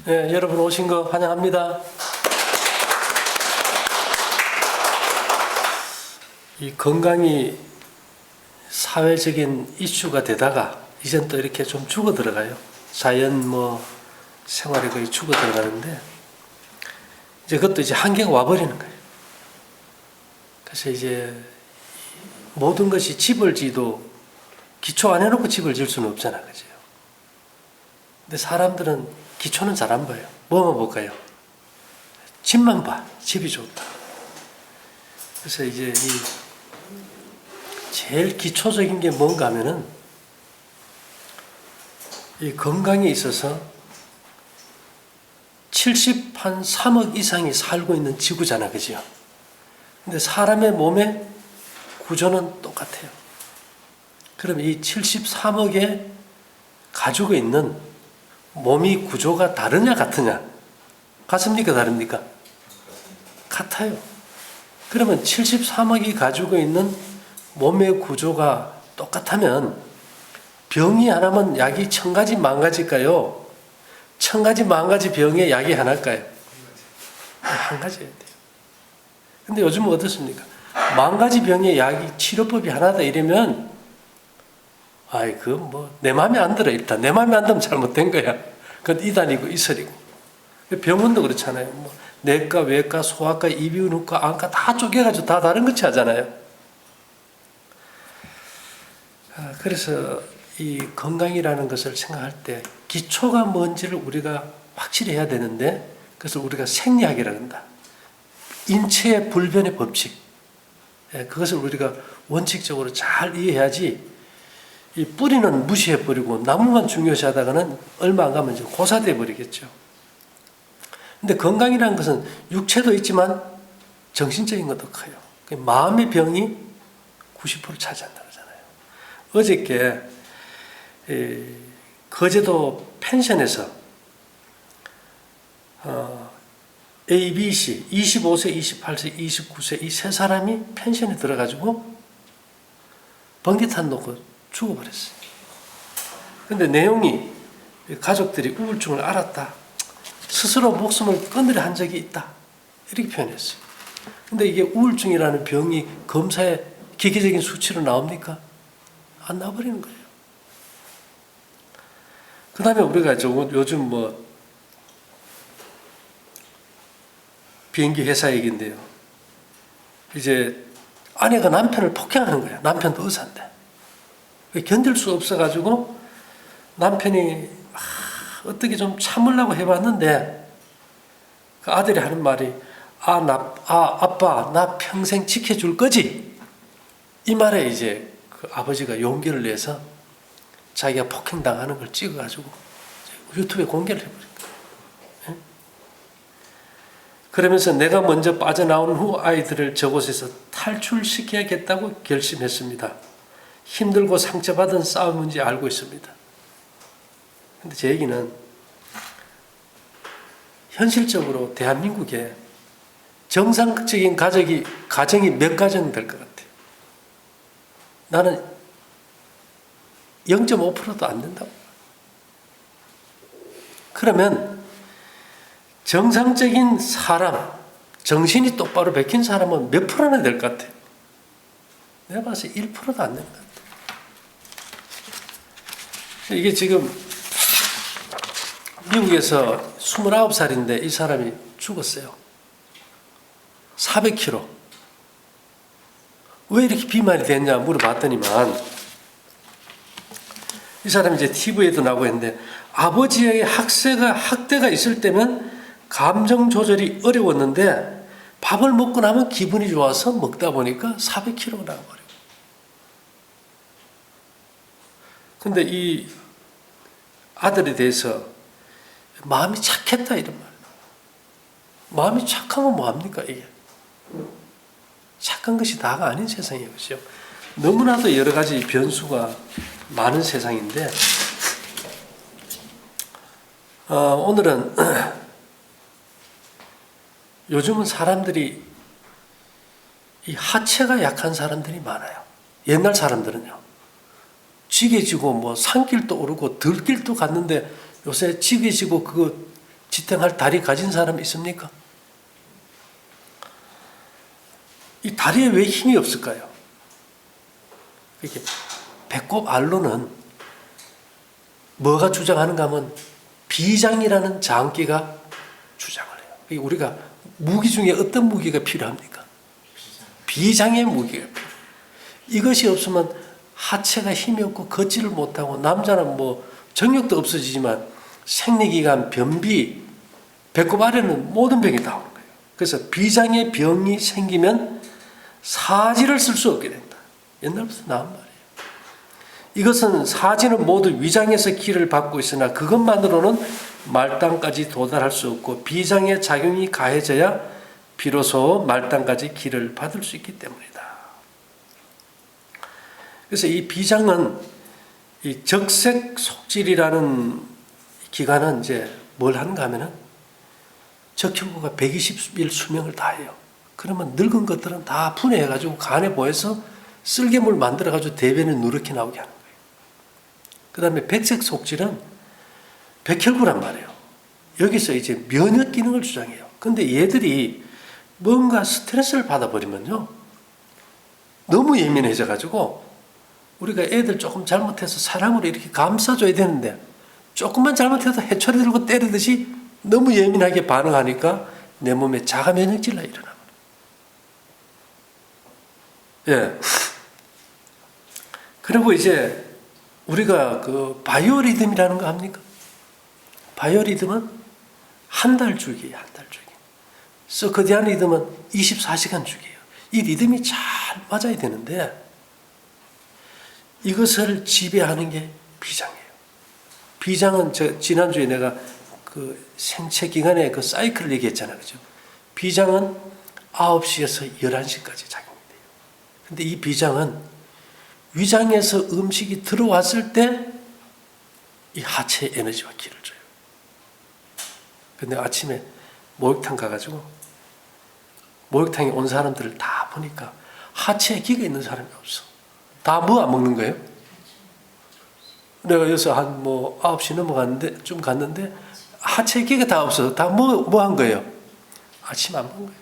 네, 여러분 오신 거 환영합니다. 이 건강이 사회적인 이슈가 되다가 이젠 또 이렇게 좀 죽어 들어가요. 자연 생활이 거의 죽어 들어가는데 이제 그것도 이제 한계가 와버리는 거예요. 그래서 이제 모든 것이 집을 지도 기초 안 해놓고 집을 지을 수는 없잖아, 그죠? 근데 사람들은 기초는 잘 안 봐요. 뭐만 볼까요? 집만 봐. 집이 좋다. 그래서 이제 제일 기초적인 게 뭔가 하면은 이 건강에 있어서 73억 이상이 살고 있는 지구잖아, 그죠? 근데 사람의 몸의 구조는 똑같아요. 그럼 이 73억에 가지고 있는 몸이 구조가 다르냐 같으냐? 같습니까 다릅니까? 같아요. 그러면 73억이 가지고 있는 몸의 구조가 똑같으면 병이 하나면 약이 1000가지 만가지일까요? 1000가지 만가지 병에 약이 하나일까요? 한 가지여야 돼요. 근데 요즘은 어떻습니까? 만가지 병에 약이 치료법이 하나다 이러면 내 마음에 안 들어. 일단 내 마음에 안 들면 잘못된 거야. 그건 이단이고 이설이고. 병원도 그렇잖아요. 내과, 외과, 소아과, 이비인후과, 안과 다 쪼개가지고 다 다른 거치 하잖아요. 그래서 이 건강이라는 것을 생각할 때 기초가 뭔지를 우리가 확실히 해야 되는데 그것을 우리가 생리학이라고 한다. 인체의 불변의 법칙. 그것을 우리가 원칙적으로 잘 이해해야지 이 뿌리는 무시해버리고 나무만 중요시하다가는 얼마 안 가면 이제 고사돼 버리겠죠. 근데 건강이라는 것은 육체도 있지만 정신적인 것도 커요. 마음의 병이 90% 차지한다고 하잖아요. 어저께 거제도 펜션에서 A, B, C 25세, 28세, 29세 이 세 사람이 펜션에 들어가지고 번개탄 놓고 죽어버렸어요. 근데 내용이 가족들이 우울증을 알았다. 스스로 목숨을 끊으려 한 적이 있다. 이렇게 표현했어요. 근데 이게 우울증이라는 병이 검사에 기계적인 수치로 나옵니까? 안 나와버리는 거예요. 그 다음에 우리가 요즘 비행기 회사 얘기인데요. 이제 아내가 남편을 폭행하는 거야. 남편도 의사인데. 견딜 수 없어가지고 남편이 어떻게 좀 참으려고 해봤는데 그 아들이 하는 말이 아빠 나 평생 지켜줄 거지? 이 말에 이제 그 아버지가 용기를 내서 자기가 폭행당하는 걸 찍어가지고 유튜브에 공개를 해버린 거예요. 그러면서 내가 먼저 빠져나온 후 아이들을 저곳에서 탈출시켜야겠다고 결심했습니다. 힘들고 상처받은 싸움인지 알고 있습니다. 근데 제 얘기는 현실적으로 대한민국에 정상적인 가정이 몇 가정 될 것 같아요. 나는 0.5%도 안 된다고. 그러면 정상적인 사람, 정신이 똑바로 박힌 사람은 몇 프로나 될 것 같아요? 내가 봐서 1%도 안 되는 것 같아요. 이게 지금 미국에서 29살인데 이 사람이 죽었어요. 400kg. 왜 이렇게 비만이 됐냐 물어봤더니만 이 사람이 이제 TV에도 나오고 했는데 아버지의 학대가 있을 때는 감정 조절이 어려웠는데 밥을 먹고 나면 기분이 좋아서 먹다 보니까 400kg가 나와버려요. 근데 이 아들에 대해서 마음이 착했다 이런 말. 마음이 착하면 뭐합니까 이게? 착한 것이 다가 아닌 세상이에요. 그렇죠? 너무나도 여러 가지 변수가 많은 세상인데 오늘은 요즘은 사람들이 이 하체가 약한 사람들이 많아요. 옛날 사람들은요. 지게 지고 산길도 오르고 들길도 갔는데 요새 지게 지고 그거 지탱할 다리 가진 사람 있습니까? 이 다리에 왜 힘이 없을까요? 이렇게 배꼽 알로는 뭐가 주장하는가 하면 비장이라는 장기가 주장을 해요. 우리가 무기 중에 어떤 무기가 필요합니까? 비장의 무기가 필요해요. 이것이 없으면 하체가 힘이 없고 걷지를 못하고, 남자는 뭐 정력도 없어지지만 생리기관, 변비, 배꼽 아래는 모든 병이 다 오는 거예요. 그래서 비장의 병이 생기면 사지를 쓸 수 없게 된다. 옛날부터 나온 말이에요. 이것은 사지는 모두 위장에서 기를 받고 있으나 그것만으로는 말단까지 도달할 수 없고 비장의 작용이 가해져야 비로소 말단까지 기를 받을 수 있기 때문이다. 그래서 이 비장은 이 적색 속질이라는 기관은 이제 뭘 하는가 하면은 적혈구가 120일 수명을 다해요. 그러면 늙은 것들은 다 분해해가지고 간에 보여서 쓸개물 만들어가지고 대변을 누렇게 나오게 하는 거예요. 그 다음에 백색 속질은 백혈구란 말이에요. 여기서 이제 면역 기능을 주장해요. 근데 얘들이 뭔가 스트레스를 받아버리면요, 너무 예민해져가지고 우리가 애들 조금 잘못해서 사랑으로 이렇게 감싸줘야 되는데 조금만 잘못해서 해초리 들고 때리듯이 너무 예민하게 반응하니까 내 몸에 자가 면역질환이 일어나요. 예. 그리고 이제 우리가 그 바이오리듬이라는 거 합니까? 바이오리듬은 한 달 주기예요, 한 달 주기. 서커디안 리듬은 24시간 주기예요. 이 리듬이 잘 맞아야 되는데 이것을 지배하는 게 비장이에요. 비장은 지난주에 내가 그 생체 기간의 그 사이클을 얘기했잖아요. 그죠? 비장은 9시에서 11시까지 작용이 돼요. 근데 이 비장은 위장에서 음식이 들어왔을 때 이 하체의 에너지와 기를 줘요. 근데 아침에 목욕탕 가가지고 목욕탕에 온 사람들을 다 보니까 하체에 기가 있는 사람이 없어. 다 뭐 안 먹는 거예요? 내가 여기서 한 9시 넘어갔는데, 좀 갔는데, 하체에 기가 다 없어서 다 뭐 한 거예요? 아침 안 먹은 거예요.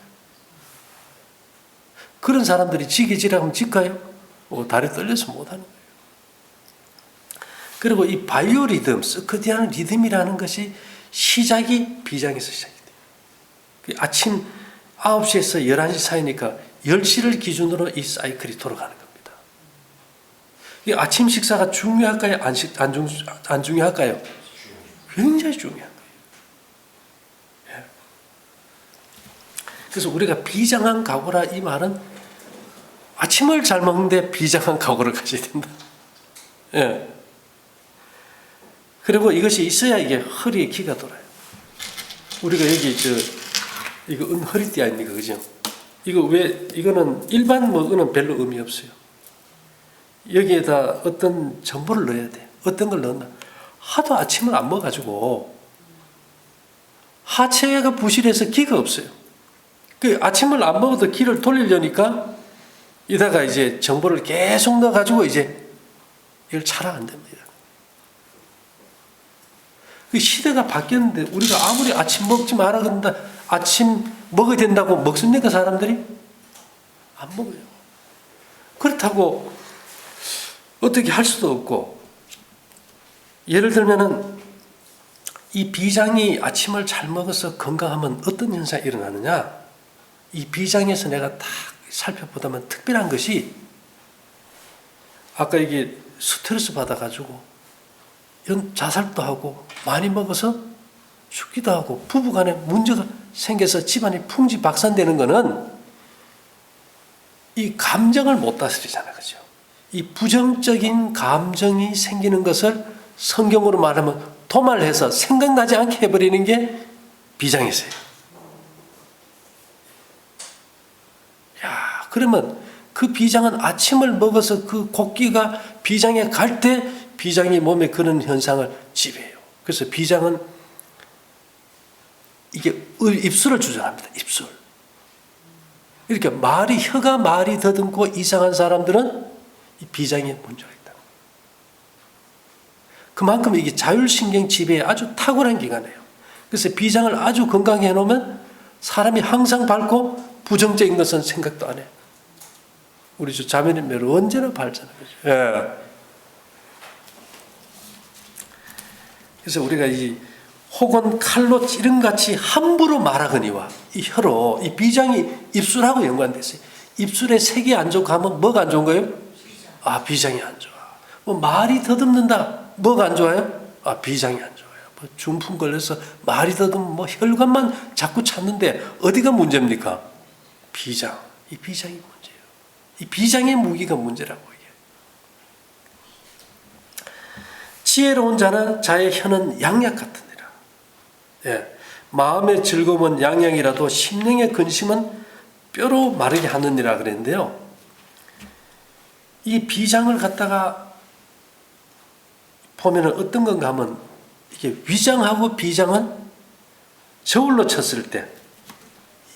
그런 사람들이 지게지라면 질까요? 다리 떨려서 못 하는 거예요. 그리고 이 바이오 리듬, 서커디안 리듬이라는 것이 시작이 비장에서 시작이 돼요. 아침 9시에서 11시 사이니까 10시를 기준으로 이 사이클이 돌아가는 겁니다. 이 아침 식사가 중요할까요? 안 중요할까요? 굉장히 중요한 거예요. 예. 그래서 우리가 비장한 각오라 이 말은 아침을 잘 먹는데 비장한 각오를 가져야 된다. 예. 그리고 이것이 있어야 이게 허리에 기가 돌아요. 우리가 여기 이거 허리띠 아닙니까? 그죠? 이거는 일반 먹으면 별로 의미 없어요. 여기에다 어떤 정보를 넣어야 돼. 어떤 걸 넣나? 하도 아침을 안 먹어가지고 하체가 부실해서 기가 없어요. 그 아침을 안 먹어도 기를 돌리려니까 이다가 이제 정보를 계속 넣어가지고 이제 이걸 차라 안 됩니다. 그 시대가 바뀌었는데 우리가 아무리 아침 먹지 마라 그런다, 아침 먹어야 된다고 먹습니까, 사람들이? 안 먹어요. 그렇다고 어떻게 할 수도 없고, 예를 들면은 이 비장이 아침을 잘 먹어서 건강하면 어떤 현상이 일어나느냐? 이 비장에서 내가 딱 살펴보다면 특별한 것이, 아까 이게 스트레스 받아가지고 자살도 하고 많이 먹어서 죽기도 하고 부부간에 문제가 생겨서 집안이 풍지박산되는 거는 이 감정을 못 다스리잖아요. 그죠? 이 부정적인 감정이 생기는 것을 성경으로 말하면 도말해서 생각나지 않게 해버리는 게 비장이세요. 야, 그러면 그 비장은 아침을 먹어서 그 곡기가 비장에 갈 때 비장이 몸에 그런 현상을 지배해요. 그래서 비장은 이게 입술을 주장합니다. 입술. 이렇게 혀가 말이 더듬고 이상한 사람들은 이 비장에 문제가 있다. 그만큼 이게 자율신경 지배에 아주 탁월한 기관이에요. 그래서 비장을 아주 건강히 해놓으면 사람이 항상 밝고 부정적인 것은 생각도 안 해. 우리 주 자매님들 언제나 밝잖아요. 예. 그래서 우리가 이 혹은 칼로 찌른같이 함부로 말하거니와 이 혀로 이 비장이 입술하고 연관돼 있어요. 입술에 색이 안 좋고 하면 뭐가 안 좋은 거예요? 아, 비장이 안 좋아. 뭐 말이 더듬는다. 뭐가 안 좋아요? 아, 비장이 안 좋아요. 뭐 중풍 걸려서 말이 더듬으면 뭐 혈관만 자꾸 찾는데 어디가 문제입니까? 비장. 이 비장이 문제예요. 이 비장의 무기가 문제라고 이게. 지혜로운 자는 자의 혀는 양약 같으니라. 예. 마음의 즐거움은 양양이라도 심령의 근심은 뼈로 마르게 하느니라 그랬는데요. 이 비장을 갖다가 보면은 어떤 건가 하면 이게 위장하고 비장은 저울로 쳤을 때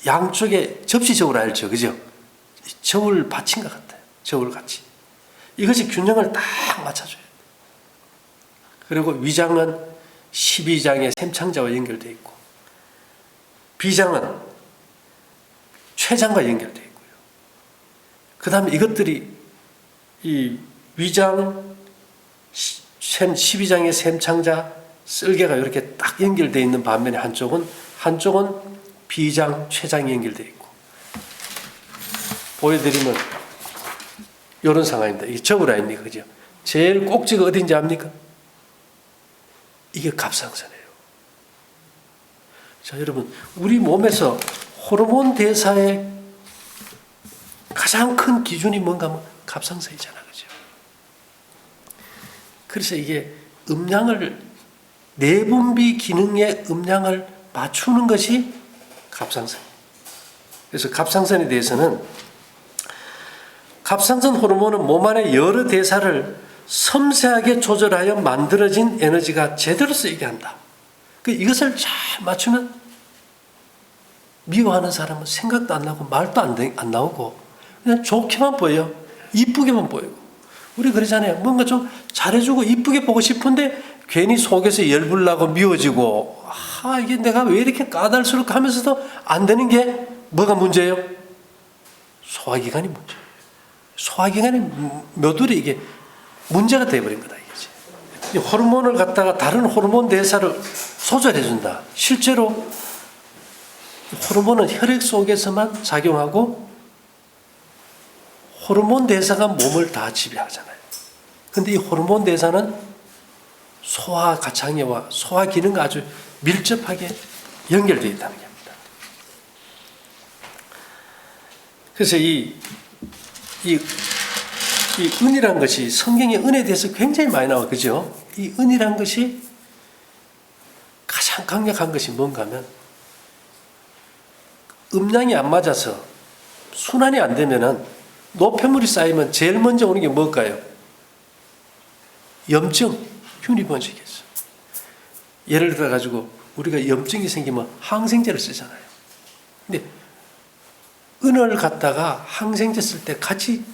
양쪽에 접시 저울 알죠? 그죠? 저울 받친 것 같아요. 저울 같이. 이것이 균형을 딱 맞춰줘요. 그리고 위장은 12장의 샘창자와 연결되어 있고 비장은 췌장과 연결되어 있고요. 그 다음에 이것들이 이 위장 12장의 샘창자 쓸개가 이렇게 딱 연결되어 있는 반면에 한쪽은 비장, 췌장이 연결되어 있고 보여드리면 이런 상황입니다. 이게 저울 아닙니까? 그죠? 제일 꼭지가 어딘지 압니까? 이게 갑상선이에요. 자, 여러분, 우리 몸에서 호르몬 대사의 가장 큰 기준이 뭔가 하면 갑상선이잖아. 그죠? 그래서 이게 내분비 기능의 음량을 맞추는 것이 갑상선. 그래서 갑상선에 대해서는 갑상선 호르몬은 몸 안의 여러 대사를 섬세하게 조절하여 만들어진 에너지가 제대로 쓰이게 한다. 이것을 잘 맞추면 미워하는 사람은 생각도 안 나고 말도 안 나오고 그냥 좋게만 보여. 이쁘게만 보이고. 우리 그러잖아요. 뭔가 좀 잘해주고 이쁘게 보고 싶은데 괜히 속에서 열불나고 미워지고 이게 내가 왜 이렇게 까다롭게 하면서도 안 되는 게 뭐가 문제예요? 소화기관이 문제예요. 소화기관의 묘들이 이게 문제가 되어버린 거다 이거지. 이 호르몬을 갖다가 다른 호르몬 대사를 조절해준다. 실제로 호르몬은 혈액 속에서만 작용하고 호르몬 대사가 몸을 다 지배하잖아요. 근데 이 호르몬 대사는 소화 가창회와 소화 기능과 아주 밀접하게 연결되어 있다는 겁니다. 그래서 이 은이란 것이 성경의 은에 대해서 굉장히 많이 나와, 그죠? 이 은이란 것이 가장 강력한 것이 뭔가 하면 음량이 안 맞아서 순환이 안 되면은 노폐물이 쌓이면 제일 먼저 오는 게 뭘까요? 염증, 균이 번식했어. 예를 들어 가지고 우리가 염증이 생기면 항생제를 쓰잖아요. 근데 은을 갖다가 항생제 쓸 때 같이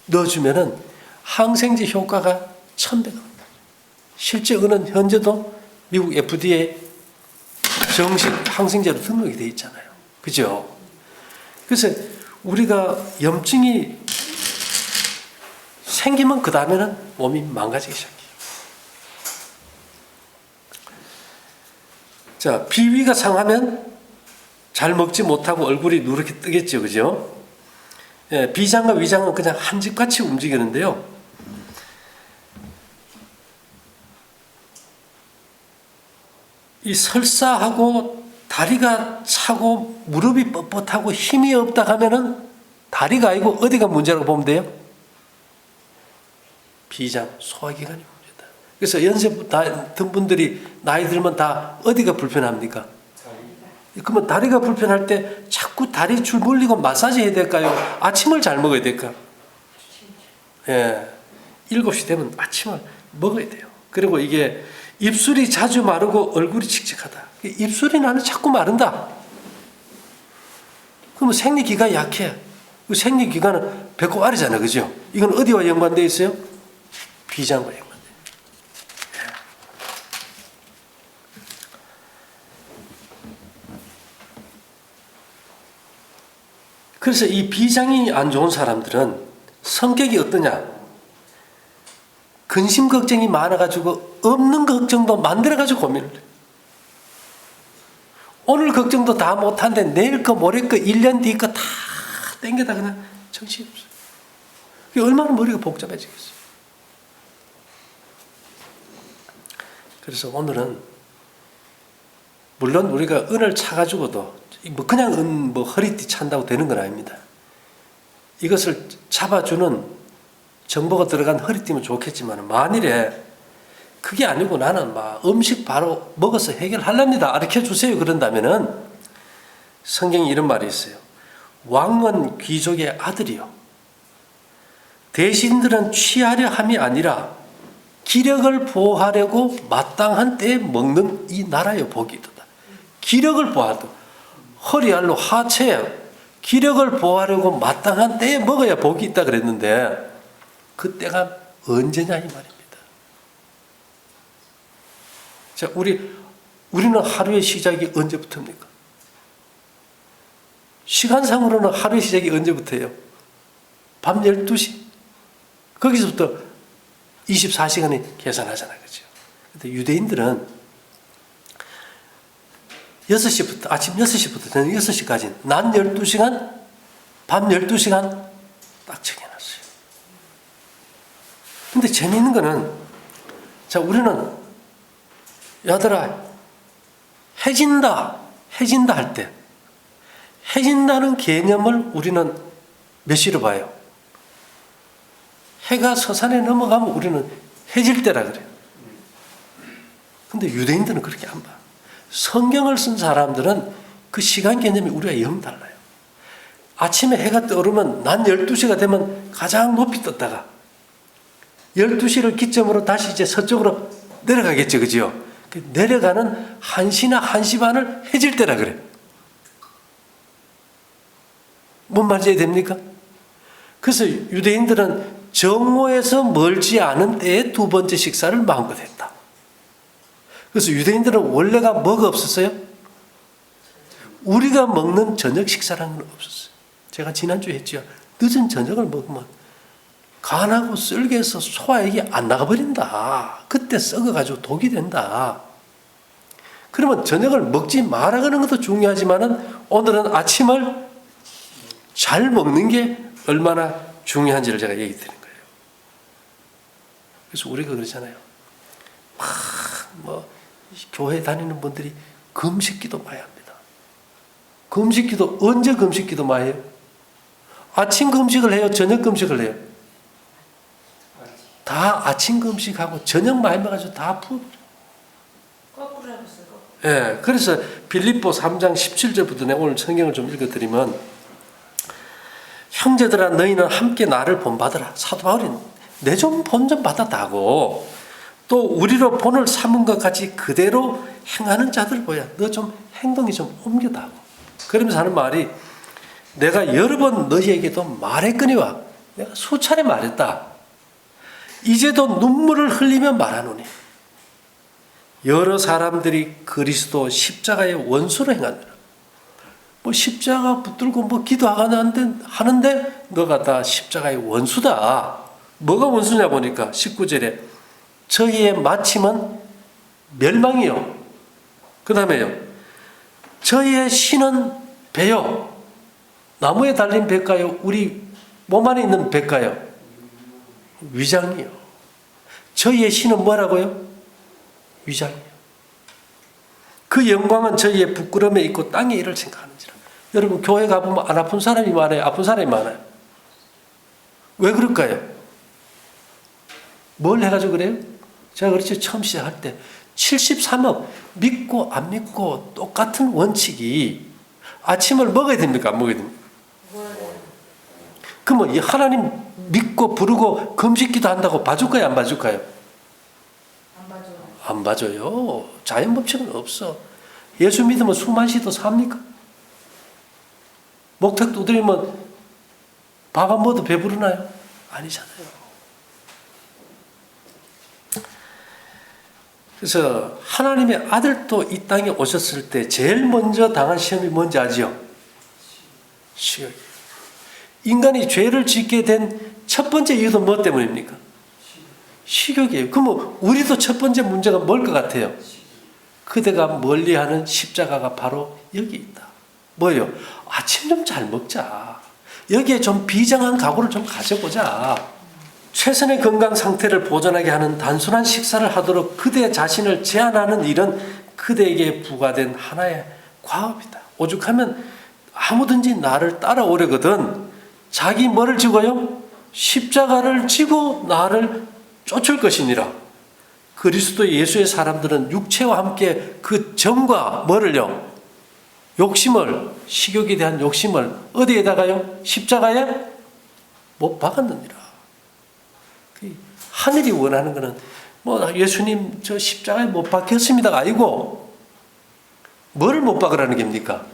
넣어주면은 항생제 효과가 1000배가. 실제 은은 현재도 미국 FDA 정식 항생제로 등록이 되어 있잖아요. 그죠? 그래서 우리가 염증이 생기면 그 다음에는 몸이 망가지기 시작해요. 자, 비위가 상하면 잘 먹지 못하고 얼굴이 누렇게 뜨겠죠. 그죠? 예, 비장과 위장은 그냥 한 집같이 움직이는데요. 이 설사하고 다리가 차고 무릎이 뻣뻣하고 힘이 없다 하면은 다리가 아니고 어디가 문제라고 보면 돼요? 비장, 소화기관이 문제다. 그래서 연세 든 분들이 나이 들면 다 어디가 불편합니까? 그러면 다리가 불편할 때 자꾸 다리 줄 물리고 마사지 해야 될까요? 아침을 잘 먹어야 될까? 예. 7시 되면 아침을 먹어야 돼요. 그리고 이게 입술이 자주 마르고 얼굴이 칙칙하다. 입술이 나는 자꾸 마른다. 그러면 생리기가 약해. 그 생리기관은 배꼽 아래잖아요. 그죠? 이건 어디와 연관되어 있어요? 비장과 연관돼요. 그래서 이 비장이 안 좋은 사람들은 성격이 어떠냐? 근심 걱정이 많아가지고 없는 걱정도 만들어가지고 고민을 해요. 오늘 걱정도 다 못한데 내일 거 모레 거 1년 뒤 거 다 땡겨다 그냥 정신이 없어요. 그게 얼마나 머리가 복잡해지겠어요. 그래서 오늘은 물론 우리가 은을 차가지고도 뭐 그냥 은 뭐 허리띠 찬다고 되는 건 아닙니다. 이것을 잡아주는 정보가 들어간 허리띠면 좋겠지만 만일에 그게 아니고 나는 막 음식 바로 먹어서 해결하랍니다. 가르쳐 주세요. 그런다면은 성경에 이런 말이 있어요. 왕은 귀족의 아들이요. 대신들은 취하려 함이 아니라 기력을 보호하려고 마땅한 때에 먹는 이 나라의 복이 있다. 기력을 보호하다. 허리알로 하체에 기력을 보호하려고 마땅한 때에 먹어야 복이 있다 그랬는데 그 때가 언제냐 이 말입니다. 자, 우리는 하루의 시작이 언제부터입니까? 시간상으로는 하루의 시작이 언제부터예요? 밤 12시. 거기서부터 24시간이 계산하잖아요. 그죠? 근데 유대인들은 6시부터, 아침 6시부터 저녁 6시까지 낮 12시간, 밤 12시간 딱 정해놨어요. 근데 재미있는 거는, 자, 우리는, 야들아, 해진다 할 때, 해진다는 개념을 우리는 몇 시로 봐요? 해가 서산에 넘어가면 우리는 해질 때라 그래요. 근데 유대인들은 그렇게 안 봐. 성경을 쓴 사람들은 그 시간 개념이 우리가 영 달라요. 아침에 해가 떠오르면 낮 12시가 되면 가장 높이 떴다가 12시를 기점으로 다시 이제 서쪽으로 내려가겠죠. 그죠? 내려가는 1시나 1시 반을 해질 때라 그래요. 뭔 말인지 됩니까? 그래서 유대인들은 정오에서 멀지 않은 때에 두 번째 식사를 마음껏 했다. 그래서 유대인들은 원래가 뭐가 없었어요? 우리가 먹는 저녁 식사라는 건 없었어요. 제가 지난주에 했죠. 늦은 저녁을 먹으면 간하고 쓸개에서 소화액이 안 나가버린다. 그때 썩어가지고 독이 된다. 그러면 저녁을 먹지 말아가는 것도 중요하지만은 오늘은 아침을 잘 먹는 게 얼마나 중요한지를 제가 얘기 드린 거예요. 그래서 우리가 그러잖아요. 교회 다니는 분들이 금식기도 많이 합니다. 금식기도 언제 금식기도 많이 해요? 아침 금식을 해요? 저녁 금식을 해요? 다 아침 금식하고 저녁 많이 먹어가지고 다 푸. 거꾸로 해봤어요. 예, 그래서 빌립보 3장 17절부터 내가 오늘 성경을 좀 읽어드리면 형제들아 너희는 함께 나를 본받으라. 사도 바울이 내 좀 본 좀 받았다고 또 우리로 본을 삼은 것 같이 그대로 행하는 자들 보야. 너 좀 행동이 좀 옮겨다고. 그러면서 하는 말이 내가 여러 번 너희에게도 말했거니와 내가 수차례 말했다. 이제도 눈물을 흘리며 말하노니 여러 사람들이 그리스도 십자가의 원수로 행하느라. 뭐 십자가 붙들고 뭐 기도하는데 너가 다 십자가의 원수다. 뭐가 원수냐 보니까 19절에 저희의 마침은 멸망이요. 그 다음에요. 저희의 신은 배요. 나무에 달린 배일까요? 우리 몸 안에 있는 배일까요? 위장이요. 저희의 신은 뭐라고요? 위장이요. 그 영광은 저희의 부끄러움에 있고 땅의 일을 생각하는지라. 여러분 교회 가보면 안 아픈 사람이 많아요? 아픈 사람이 많아요? 왜 그럴까요? 뭘 해가지고 그래요? 제가 그렇죠. 처음 시작할 때 73억 믿고 안 믿고 똑같은 원칙이 아침을 먹어야 됩니까? 안 먹어야 됩니까? 그러면 하나님 믿고 부르고 금식기도 한다고 봐줄까요? 안 봐줄까요? 안 봐줘요. 안 봐줘요. 자연 법칙은 없어. 예수 믿으면 수만 시도 삽니까? 목탁 두드리면 밥 안 먹어도 배부르나요? 아니잖아요. 그래서 하나님의 아들도 이 땅에 오셨을 때 제일 먼저 당한 시험이 뭔지 아죠? 시험. 인간이 죄를 짓게 된 첫 번째 이유도 뭐 때문입니까? 식욕이에요. 그러면 우리도 첫 번째 문제가 뭘 것 같아요? 그대가 멀리하는 십자가가 바로 여기 있다. 뭐예요? 아침 좀 잘 먹자. 여기에 좀 비장한 각오를 좀 가져보자. 최선의 건강 상태를 보존하게 하는 단순한 식사를 하도록 그대 자신을 제한하는 일은 그대에게 부과된 하나의 과업이다. 오죽하면 아무든지 나를 따라오려거든 자기 뭐를 지고요? 십자가를 지고 나를 쫓을 것이니라. 그리스도 예수의 사람들은 육체와 함께 그 정과 뭐를요? 욕심을, 식욕에 대한 욕심을 어디에다가요? 십자가에 못 박았느니라. 하늘이 원하는 것은 뭐 예수님 저 십자가에 못 박혔습니다가 아니고 뭐를 못 박으라는 겁니까?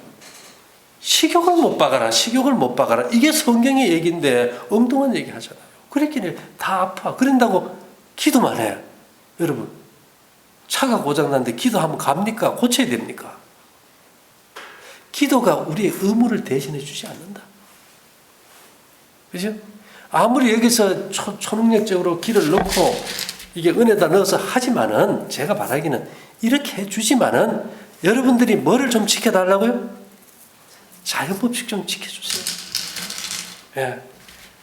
식욕을 못 박아라. 식욕을 못 박아라. 이게 성경의 얘기인데 엉뚱한 얘기 하잖아요. 그랬기에 다 아파. 그런다고 기도만 해. 여러분 차가 고장났는데 기도하면 갑니까? 고쳐야 됩니까? 기도가 우리의 의무를 대신해 주지 않는다. 그죠? 아무리 여기서 초능력적으로 길을 넣고 이게 은혜다 넣어서 하지만은 제가 말하기는 이렇게 해주지만은 여러분들이 뭐를 좀 지켜달라고요? 자연법칙 좀 지켜주세요. 예.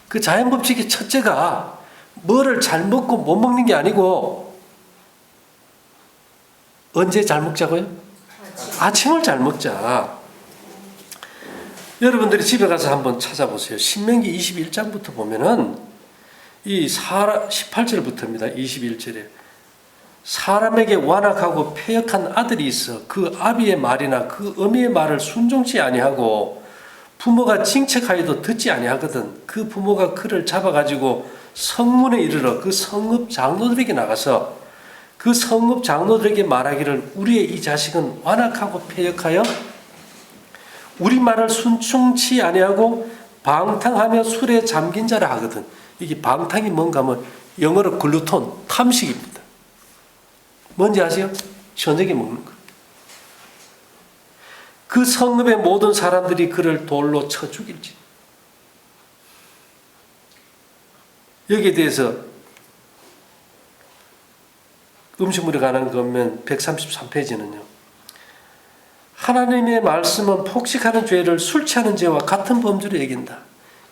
그 자연법칙의 첫째가 뭐를 잘 먹고 못 먹는 게 아니고 언제 잘 먹자고요? 아침을 잘 먹자. 여러분들이 집에 가서 한번 찾아보세요. 신명기 21장부터 보면은 이 18절부터입니다. 21절에 사람에게 완악하고 패역한 아들이 있어 그 아비의 말이나 그 어미의 말을 순종치 아니하고 부모가 징책하여도 듣지 아니하거든. 그 부모가 그를 잡아가지고 성문에 이르러 그 성읍 장로들에게 나가서 그 성읍 장로들에게 말하기를 우리의 이 자식은 완악하고 패역하여 우리 말을 순종치 아니하고 방탕하며 술에 잠긴 자라 하거든. 이게 방탕이 뭔가 하면 영어로 글루톤, 탐식입니다. 뭔지 아세요? 저녁에 먹는 거. 그 성읍의 모든 사람들이 그를 돌로 쳐 죽일지. 여기에 대해서 음식물에 관한 거면 133페이지는요. 하나님의 말씀은 폭식하는 죄를 술 취하는 죄와 같은 범주로 여긴다.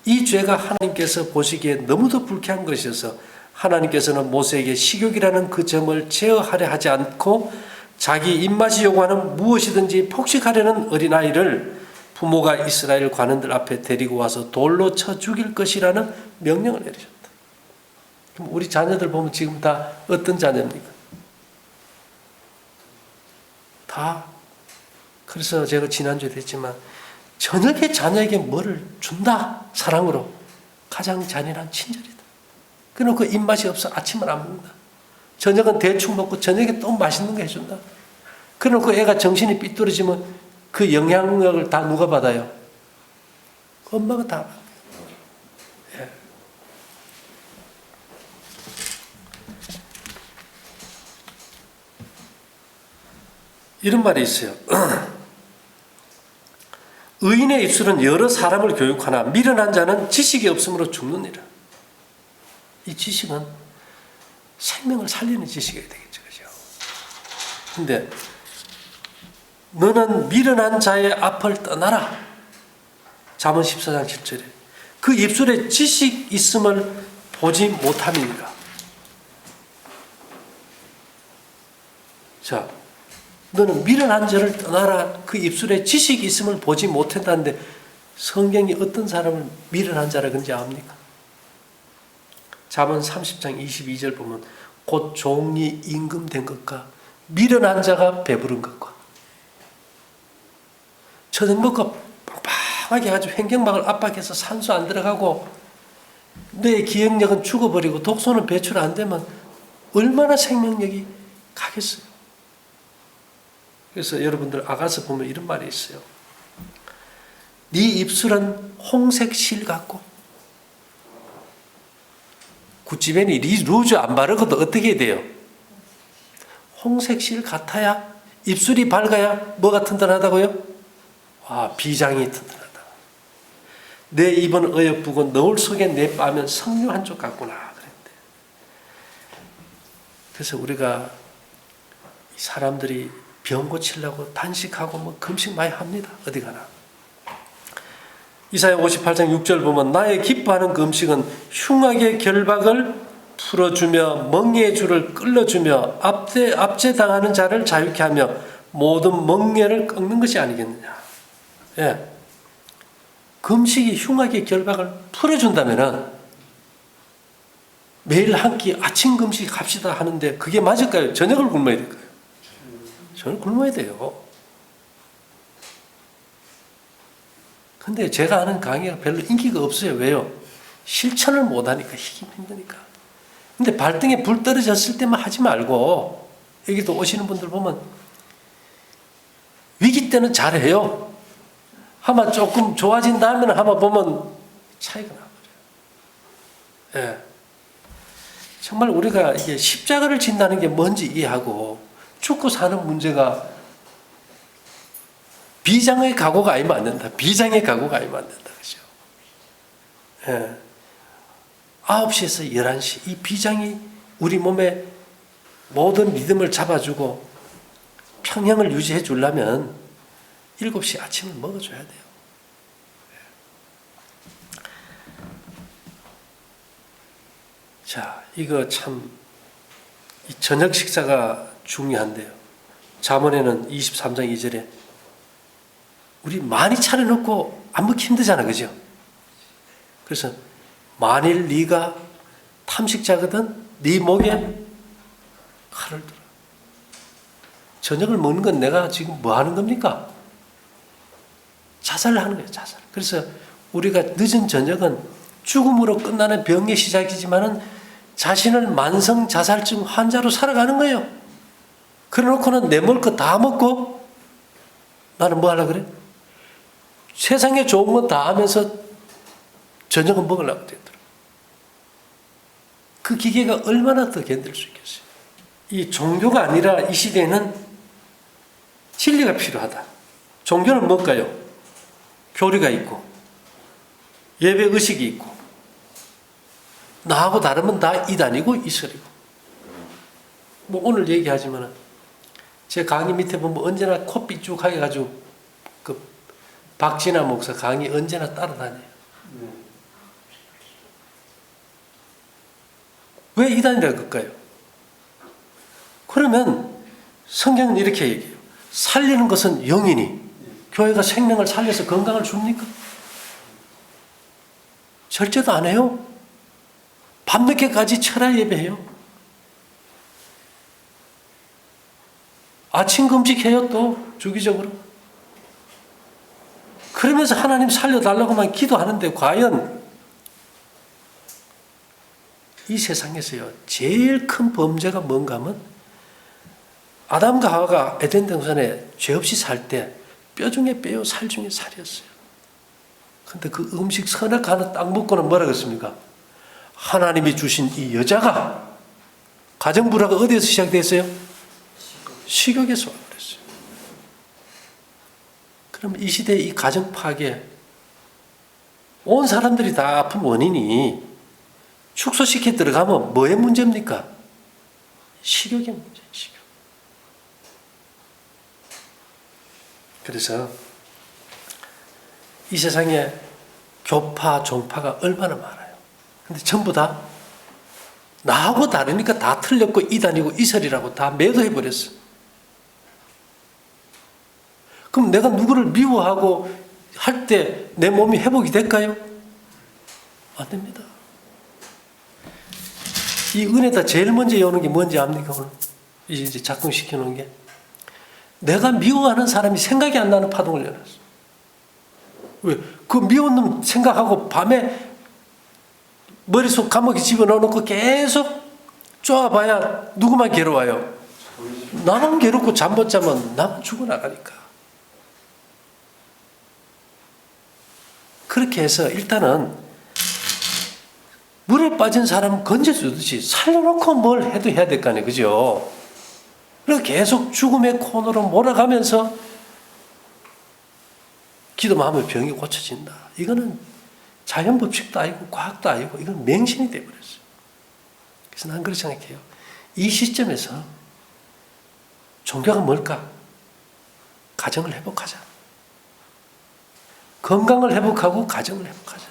이 죄가 하나님께서 보시기에 너무도 불쾌한 것이어서 하나님께서는 모세에게 식욕이라는 그 점을 제어하려 하지 않고 자기 입맛이 요구하는 무엇이든지 폭식하려는 어린아이를 부모가 이스라엘 관원들 앞에 데리고 와서 돌로 쳐 죽일 것이라는 명령을 내리셨다. 그럼 우리 자녀들 보면 지금 다 어떤 자녀입니까? 다. 그래서 제가 지난주에도 했지만 저녁에 자녀에게 뭐를 준다. 사랑으로. 가장 잔인한 친절이다. 그래놓고 입맛이 없어 아침을 안 먹는다. 저녁은 대충 먹고 저녁에 또 맛있는 거 해준다. 그래놓고 애가 정신이 삐뚤어지면 그 영향력을 다 누가 받아요? 엄마가 다 받아요. 예. 이런 말이 있어요. 의인의 입술은 여러 사람을 교육하나 미련한 자는 지식이 없으므로 죽느니라. 이 지식은 생명을 살리는 지식이 되겠죠. 그죠? 근데 너는 미련한 자의 앞을 떠나라. 잠언 14장 7절에 그 입술에 지식 있음을 보지 못함이니라. 자, 너는 미련한 자를 떠나라. 그 입술에 지식이 있음을 보지 못한다는데 성경이 어떤 사람을 미련한 자라 그런지 압니까? 잠언 30장 22절 보면 곧 종이 임금된 것과 미련한 자가 배부른 것과 저녁 먹고 빵빵하게 해가지고 횡격막을 압박해서 산소 안 들어가고 내 기억력은 죽어버리고 독소는 배출 안 되면 얼마나 생명력이 가겠어요. 그래서 여러분들 아가서 보면 이런 말이 있어요. 네 입술은 홍색 실 같고 구찌벤이 루즈 안 바르고도 어떻게 해야 돼요? 홍색 실 같아야 입술이 밝아야 뭐가 튼튼하다고요? 와, 비장이 튼튼하다. 내 입은 어여쁘고 너울 속에 내 뺨은 석류 한 쪽 같구나 그랬대. 그래서 우리가 사람들이 병 고치려고 단식하고 뭐 금식 많이 합니다. 어디 가나. 이사야 58장 6절 보면 나의 기뻐하는 그 음식은 흉악의 결박을 풀어주며 멍에의 줄을 끌어주며 압제당하는 자를 자유케 하며 모든 멍에를 꺾는 것이 아니겠느냐. 예. 금식이 흉악의 결박을 풀어준다면은 매일 한 끼 아침 금식 합시다 하는데 그게 맞을까요? 저녁을 굶어야 될까요? 저녁을 굶어야 돼요. 근데 제가 하는 강의가 별로 인기가 없어요. 왜요? 실천을 못하니까 힘드니까. 근데 발등에 불 떨어졌을 때만 하지 말고 여기도 오시는 분들 보면 위기 때는 잘해요. 아마 조금 좋아진 다음에는 아마 보면 차이가 나버려요. 예. 정말 우리가 이게 십자가를 진다는 게 뭔지 이해하고 죽고 사는 문제가 비장의 각오가 아니면 안 된다. 비장의 각오가 아니면 안 된다. 그죠? 예. 9시에서 11시. 이 비장이 우리 몸에 모든 리듬을 잡아주고 평형을 유지해 주려면 7시 아침을 먹어줘야 돼요. 자, 이거 참, 이 저녁 식사가 중요한데요. 잠언에는 23장 2절에 우리 많이 차려놓고 안 먹기 힘들잖아, 그죠? 그래서 만일 네가 탐식자거든 네 목에 칼을 들어. 저녁을 먹는 건 내가 지금 뭐 하는 겁니까? 자살을 하는 거예요, 자살. 그래서 우리가 늦은 저녁은 죽음으로 끝나는 병의 시작이지만은 자신을 만성 자살증 환자로 살아가는 거예요. 그래 놓고는 내 먹을 거 다 먹고 나는 뭐 하려고 그래? 세상에 좋은 거 다 하면서 저녁은 먹으려고 되더라고요. 그 기계가 얼마나 더 견딜 수 있겠어요. 이 종교가 아니라 이 시대에는 진리가 필요하다. 종교는 뭘까요? 교리가 있고 예배 의식이 있고 나하고 다르면 다 이단이고 이설이고. 뭐 오늘 얘기하지만 제 강의 밑에 보면 언제나 코 삐죽하게 가지고 그 박진아 목사 강의 언제나 따라다녀요. 왜 이단이라고 할까요? 그러면 성경은 이렇게 얘기해요. 살리는 것은 영이니 교회가 생명을 살려서 건강을 줍니까? 절제도 안 해요. 밤늦게까지 철야 예배해요. 아침 금식해요. 또 주기적으로. 그러면서 하나님 살려달라고만 기도하는데 과연 이 세상에서요 제일 큰 범죄가 뭔가 하면 아담과 하와가 에덴 동산에 죄 없이 살 때 뼈 중에 뼈요 살 중에 살이었어요. 근데 그 음식 선악과는 딱 먹고는 뭐라 그랬습니까? 하나님이 주신 이 여자가 가정불화가 어디에서 시작됐어요? 식욕에서 와버렸어요. 그럼 이 시대의 이 가정 파괴 온 사람들이 다 아픈 원인이 축소시켜 들어가면 뭐의 문제입니까? 식욕의 문제, 식욕. 그래서 이 세상에 교파, 종파가 얼마나 많아요. 근데 전부 다 나하고 다르니까 다 틀렸고 이단이고 이설이라고 다 매도해버렸어. 그럼 내가 누구를 미워하고 할 때 내 몸이 회복이 될까요? 안 됩니다. 이 은혜다 제일 먼저 여는 게 뭔지 압니까? 오늘 이제 작동시켜 놓은 게 내가 미워하는 사람이 생각이 안 나는 파동을 열었어. 왜? 그 미운 놈 생각하고 밤에 머릿속 감옥에 집어넣어놓고 계속 쪼아봐야 누구만 괴로워요? 나만 괴롭고 잠 못 자면 나만 죽어나가니까. 그렇게 해서 일단은 물에 빠진 사람은 건져주듯이 살려놓고 뭘 해도 해야 될 거 아니에요. 그죠? 그래서 계속 죽음의 코너로 몰아가면서 기도만 하면 병이 고쳐진다. 이거는 자연 법칙도 아니고 과학도 아니고 이건 맹신이 되어버렸어요. 그래서 난 그렇게 생각해요. 이 시점에서 종교가 뭘까? 가정을 회복하자. 건강을 회복하고 가정을 회복하자.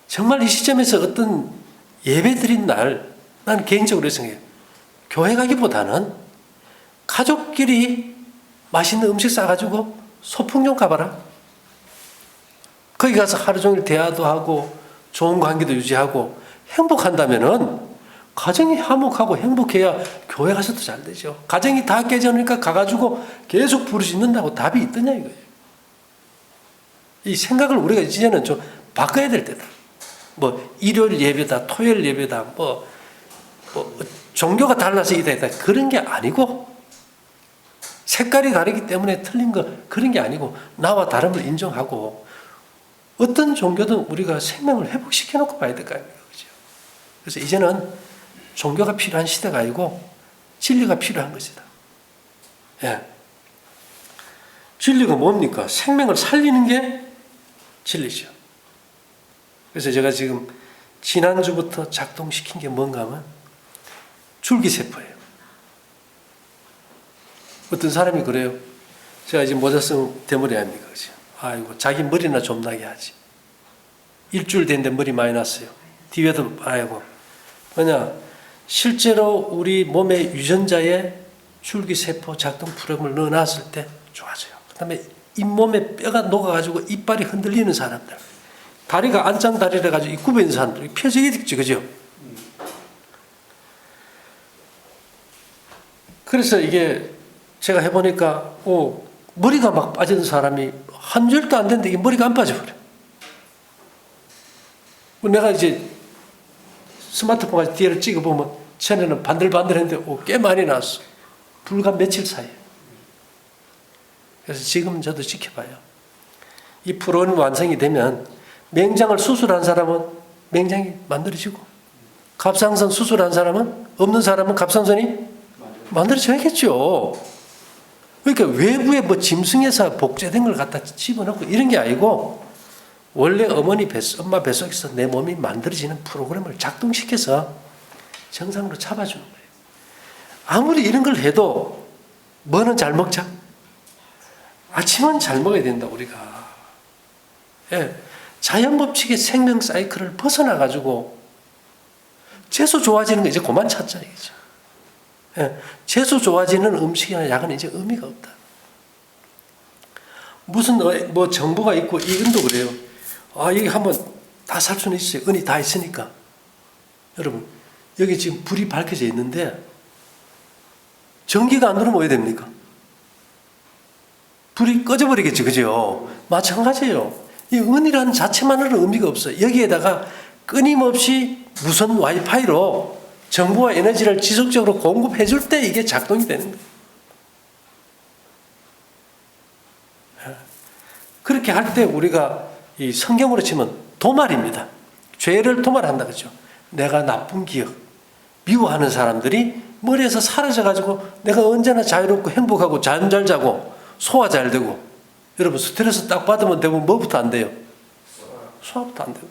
정말 이 시점에서 어떤 예배 드린 날, 나는 개인적으로 생각해요. 교회 가기보다는 가족끼리 맛있는 음식 싸가지고 소풍 좀 가봐라. 거기 가서 하루 종일 대화도 하고 좋은 관계도 유지하고 행복한다면은 가정이 화목하고 행복해야 교회 가서도 잘 되죠. 가정이 다 깨져니까 가가지고 계속 부르짖는다고 답이 있더냐 이거예요. 이 생각을 우리가 이제는 좀 바꿔야 될 때다. 뭐 일요일 예배다, 토요일 예배다, 뭐 종교가 달라서 이다 그런 게 아니고 색깔이 다르기 때문에 틀린 거 그런 게 아니고 나와 다름을 인정하고 어떤 종교든 우리가 생명을 회복시켜 놓고 봐야 될 거 아닙니까? 그죠? 그래서 이제는 종교가 필요한 시대가 아니고 진리가 필요한 것이다. 예. 진리가 뭡니까? 생명을 살리는 게 진리죠. 그래서 제가 지금 지난주부터 작동시킨 게 뭔가 하면 줄기세포예요. 어떤 사람이 그래요. 제가 이제 모자 쓰면 대머리 아닙니까? 그죠? 아이고, 자기 머리나 좀 나게 하지. 일주일 됐는데 머리 많이 났어요. 뒤에도, 아이고. 뭐냐, 실제로 우리 몸의 유전자에 줄기세포 작동 프로그램을 넣어놨을 때 좋아져요. 그 다음에 잇몸에 뼈가 녹아가지고 이빨이 흔들리는 사람들. 다리가 안짱다리라 가지고 이 굽어 있는 사람들. 펴지겠지, 그죠? 그래서 이게 제가 해보니까, 머리가 막 빠지는 사람이 한 줄도 안 됐는데 이 머리가 안 빠져버려. 내가 이제 스마트폰 가지고 뒤를 찍어보면 전에는 반들반들했는데 꽤 많이 나왔어. 불과 며칠 사이에. 그래서 지금 저도 지켜봐요. 이 프로그램이 완성이 되면 맹장을 수술한 사람은 맹장이 만들어지고 갑상선 수술한 사람은 없는 사람은 갑상선이 만들어져야겠죠. 그러니까 외부에 뭐 짐승에서 복제된 걸 갖다 집어넣고 이런 게 아니고 원래 엄마 뱃속에서 내 몸이 만들어지는 프로그램을 작동시켜서 정상으로 잡아주는 거예요. 아무리 이런 걸 해도 뭐는 잘 먹자? 아침은 잘 먹어야 된다 우리가. 예. 자연 법칙의 생명 사이클을 벗어나가지고 채소 좋아지는 거 이제 그만 찾자 이거죠. 예. 채소 좋아지는 음식이나 약은 이제 의미가 없다. 무슨 뭐 정보가 있고 이건도 그래요. 이게 한번 다 살 수는 있어요. 은이 다 있으니까. 여러분 여기 지금 불이 밝혀져 있는데 전기가 안 들어오면 어떻게 됩니까? 불이 꺼져버리겠죠. 그죠? 마찬가지예요. 이 은이라는 자체만으로는 의미가 없어요. 여기에다가 끊임없이 무선 와이파이로 정보와 에너지를 지속적으로 공급해 줄 때 이게 작동이 되는 거예요. 그렇게 할 때 우리가 이 성경으로 치면 도말입니다. 죄를 도말한다 그죠? 내가 나쁜 기억, 미워하는 사람들이 머리에서 사라져가지고 내가 언제나 자유롭고 행복하고 잠 잘 자고 소화 잘 되고. 여러분 스트레스 딱 받으면 대부분 뭐부터 안 돼요? 소화부터 안 돼요.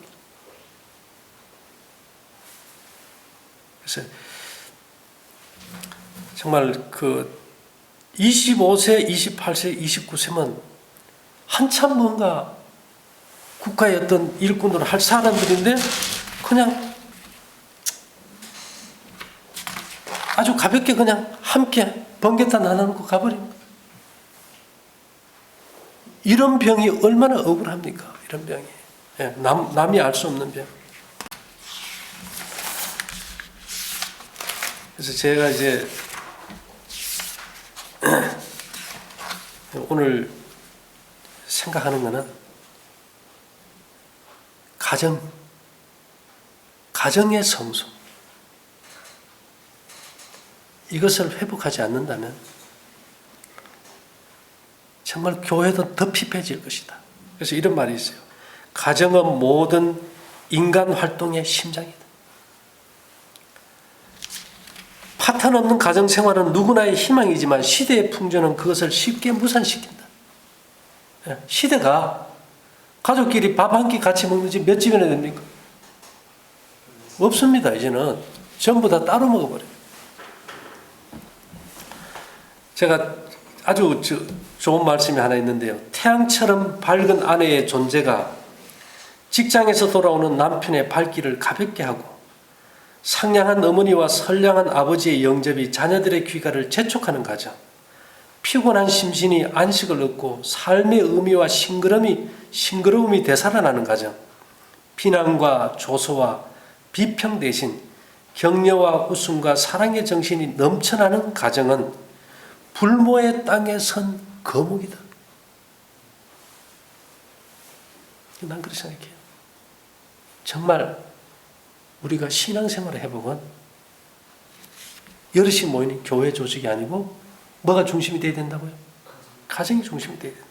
그래서 정말 그 25세, 28세, 29세면 한참 뭔가 국가의 어떤 일꾼으로 할 사람들인데 그냥 아주 가볍게 그냥 함께 번개탄 하나 놓고 가버린 거예요. 이런 병이 얼마나 억울합니까? 이런 병이. 예, 남이 알 수 없는 병. 그래서 제가 이제 오늘 생각하는 거는 가정의 성소. 이것을 회복하지 않는다면 정말 교회도 더 피폐해질 것이다. 그래서 이런 말이 있어요. 가정은 모든 인간 활동의 심장이다. 파탄 없는 가정 생활은 누구나의 희망이지만 시대의 풍조는 그것을 쉽게 무산시킨다. 시대가 가족끼리 밥 한 끼 같이 먹는 집 몇 집이나 됩니까? 없습니다. 이제는 전부 다 따로 먹어버려요. 제가 아주 좋은 말씀이 하나 있는데요. 태양처럼 밝은 아내의 존재가 직장에서 돌아오는 남편의 발길을 가볍게 하고 상냥한 어머니와 선량한 아버지의 영접이 자녀들의 귀가를 재촉하는 가정, 피곤한 심신이 안식을 얻고 삶의 의미와 싱그러움이 되살아나는 가정, 비난과 조소와 비평 대신 격려와 웃음과 사랑의 정신이 넘쳐나는 가정은 불모의 땅에 선 거목이다. 난 그렇게 생각해요. 정말 우리가 신앙생활을 해보건 여럿이 모이는 교회 조직이 아니고 뭐가 중심이 돼야 된다고요? 가정이 중심이 돼야 된다.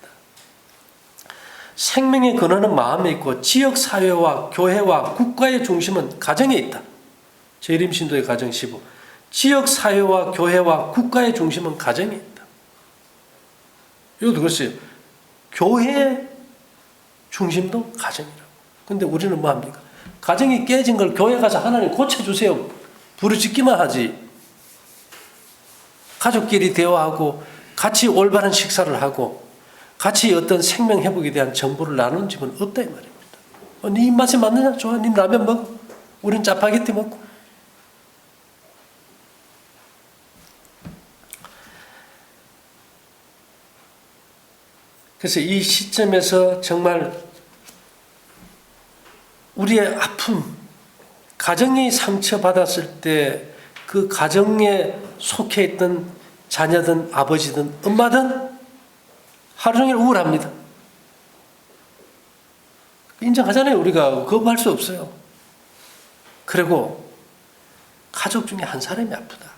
생명의 근원은 마음에 있고 지역사회와 교회와 국가의 중심은 가정에 있다. 재림신도의 가정 15. 지역사회와 교회와 국가의 중심은 가정에 있다. 이것도 그랬어요. 교회 중심도 가정이라고. 근데 우리는 뭐 합니까? 가정이 깨진 걸 교회 가서 하나님 고쳐주세요. 부르짖기만 하지. 가족끼리 대화하고 같이 올바른 식사를 하고 같이 어떤 생명 회복에 대한 정보를 나누는 집은 없다 이 말입니다. 네 입맛에 맞느냐? 좋아. 네 라면 먹어. 우린 짜파게티 먹고. 그래서 이 시점에서 정말 우리의 아픔, 가정이 상처받았을 때 그 가정에 속해 있던 자녀든 아버지든 엄마든 하루 종일 우울합니다. 인정하잖아요. 우리가 거부할 수 없어요. 그리고 가족 중에 한 사람이 아프다.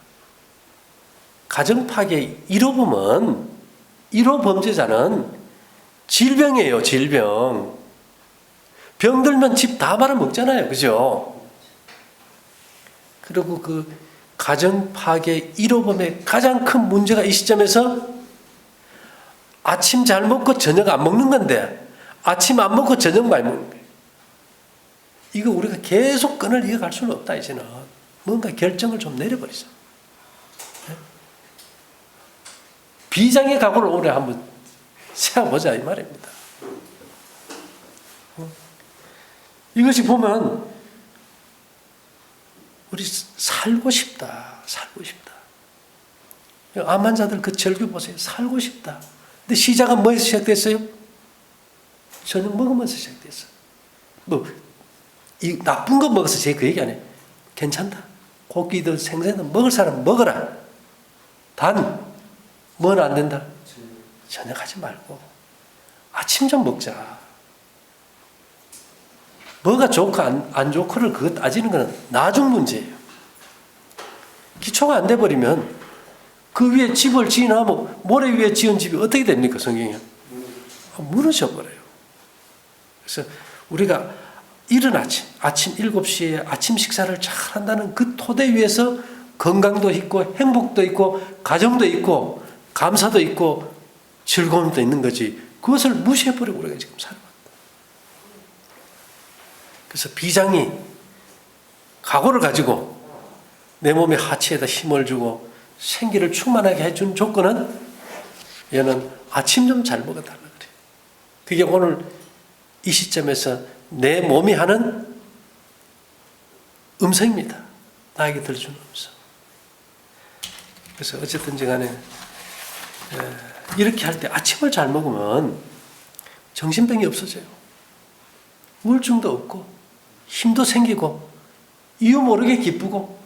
가정 파괴 1호 범죄자는 질병이에요. 질병. 병들면 집 다 말아먹잖아요. 그죠? 그리고 그 가정 파괴 1호범의 가장 큰 문제가 이 시점에서 아침 잘 먹고 저녁 안 먹는 건데 아침 안 먹고 저녁 많이 먹는 거예요. 이거 우리가 계속 끈을 이어갈 수는 없다. 이제는 뭔가 결정을 좀 내려버리자. 비장의 각오를 오래 한번 세워보자 이 말입니다. 이것이 보면 우리 살고 싶다. 암 환자들 그 절규 보세요. 살고 싶다. 근데 시작은 뭐에서 시작됐어요? 저녁 먹으면서 시작됐어요. 이 나쁜 거 먹어서 제가 그 얘기 안 해요. 괜찮다. 고기든 생선든 먹을 사람 먹어라. 단, 뭐는 안 된다? 저녁 하지 말고 아침 좀 먹자. 뭐가 좋고 안 좋고를 그거 따지는 건 나중 문제예요. 기초가 안 돼버리면 그 위에 집을 지어놓으면 모래 위에 지은 집이 어떻게 됩니까? 성경이 무너져버려요. 그래서 우리가 이른 아침 7시에 아침 식사를 잘 한다는 그 토대 위에서 건강도 있고 행복도 있고 가정도 있고 감사도 있고 즐거움도 있는 거지 그것을 무시해버리고 우리가 지금 살아왔다. 그래서 비장이 각오를 가지고 내 몸의 하체에다 힘을 주고 생기를 충만하게 해준 조건은 얘는 아침 좀 잘 먹어달라 그래요. 그게 오늘 이 시점에서 내 몸이 하는 음성입니다. 나에게 들려주는 음성. 그래서 어쨌든지 간에 이렇게 할 때 아침을 잘 먹으면 정신병이 없어져요. 우울증도 없고 힘도 생기고 이유 모르게 기쁘고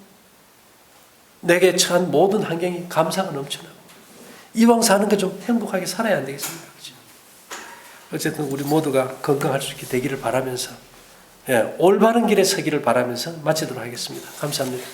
내게 처한 모든 환경이 감사가 넘쳐나고 이왕 사는 게 좀 행복하게 살아야 안 되겠습니까? 그렇죠? 어쨌든 우리 모두가 건강할 수 있게 되기를 바라면서 올바른 길에 서기를 바라면서 마치도록 하겠습니다. 감사합니다.